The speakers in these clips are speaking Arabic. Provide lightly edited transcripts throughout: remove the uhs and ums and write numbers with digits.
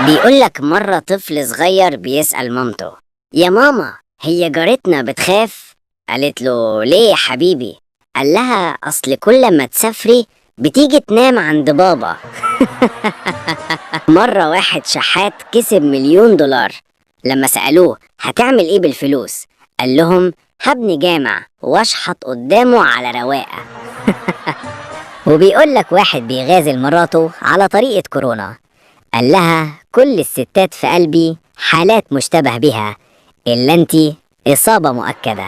بيقولك مرة طفل صغير بيسأل مامته: يا ماما، هي جارتنا بتخاف؟ قالت له: ليه يا حبيبي؟ قال لها: أصل كل ما تسافري بتيجي تنام عند بابا. مرة واحد شحات كسب $1,000,000. لما سألوه: هتعمل ايه بالفلوس؟ قال لهم: هبني جامع واشحط قدامه على رواقة. وبيقولك واحد بيغازل مراته على طريقة كورونا، قال لها: كل الستات في قلبي حالات مشتبه بها، إلا انتي إصابة مؤكدة.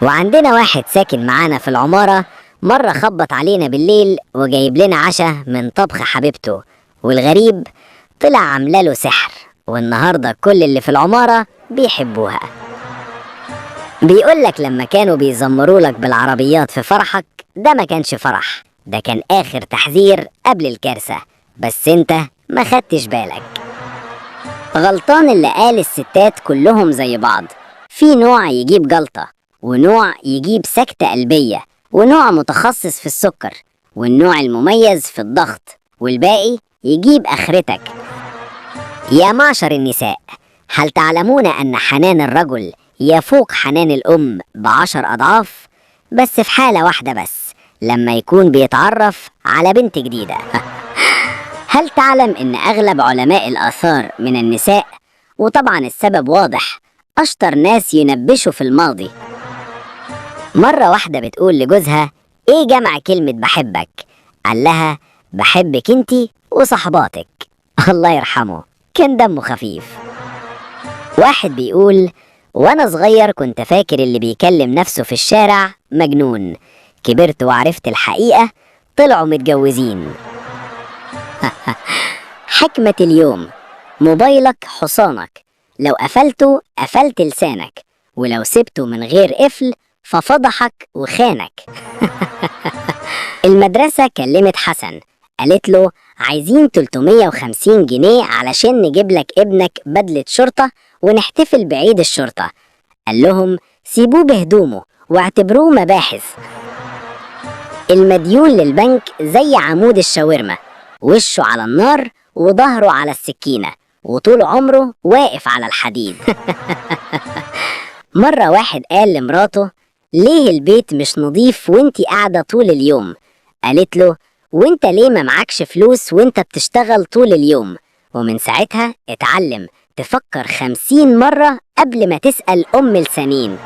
وعندنا واحد ساكن معانا في العمارة، مرة خبط علينا بالليل وجايب لنا عشاء من طبخ حبيبته، والغريب طلع عاملاله سحر، والنهاردة كل اللي في العمارة بيحبوها. بيقولك لما كانوا بيزمرولك بالعربيات في فرحك، ده ما كانش فرح، ده كان آخر تحذير قبل الكارثة، بس انت ما خدتش بالك. غلطان اللي قال الستات كلهم زي بعض. في نوع يجيب جلطة، ونوع يجيب سكتة قلبية، ونوع متخصص في السكر، والنوع المميز في الضغط، والباقي يجيب آخرتك. يا معشر النساء، هل تعلمون أن حنان الرجل يفوق حنان الأم ب10 أضعاف؟ بس في حالة واحدة بس، لما يكون بيتعرف على بنت جديدة. هل تعلم أن أغلب علماء الآثار من النساء؟ وطبعا السبب واضح، أشطر ناس ينبشوا في الماضي. مرة واحدة بتقول لجوزها: إيه جمع كلمة بحبك؟ قال لها: بحبك انتي وصحباتك. الله يرحمه، كان دمه خفيف. واحد بيقول: وأنا صغير كنت فاكر اللي بيكلم نفسه في الشارع مجنون، كبرت وعرفت الحقيقة، طلعوا متجوزين. حكمة اليوم: موبايلك حصانك، لو قفلته قفلت لسانك، ولو سبته من غير قفل ففضحك وخانك. المدرسة كلمت حسن، قالت له: عايزين 350 جنيه علشان نجيب لك ابنك بدلة شرطة ونحتفل بعيد الشرطة. قال لهم: سيبوه بهدومه واعتبروه مباحث. المديون للبنك زي عمود الشاورما، وشه على النار وظهره على السكينة، وطول عمره واقف على الحديد. مرة واحد قال لمراته: ليه البيت مش نظيف وانتي قاعدة طول اليوم؟ قالت له: وانت ليه ما معكش فلوس وانت بتشتغل طول اليوم؟ ومن ساعتها اتعلم تفكر 50 مرة قبل ما تسأل أم لسانين.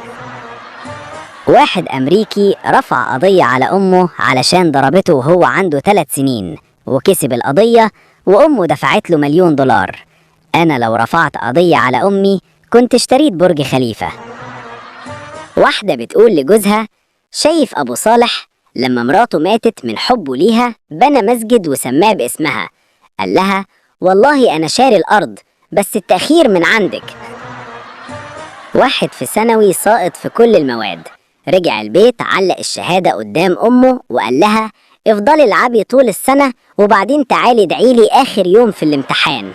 واحد أمريكي رفع قضية على أمه علشان ضربته وهو عنده 3 سنين، وكسب القضية وأمه دفعت له $1,000,000. أنا لو رفعت قضية على أمي كنت اشتريت برج خليفة. واحدة بتقول لجوزها: شايف أبو صالح لما مراته ماتت من حبه ليها بنى مسجد وسماه باسمها؟ قال لها: والله أنا شاري الأرض، بس التأخير من عندك. واحد في ثانوي ساقط في كل المواد، رجع البيت علق الشهادة قدام أمه وقال لها: افضلي العبي طول السنة وبعدين تعالي ادعيلي آخر يوم في الامتحان.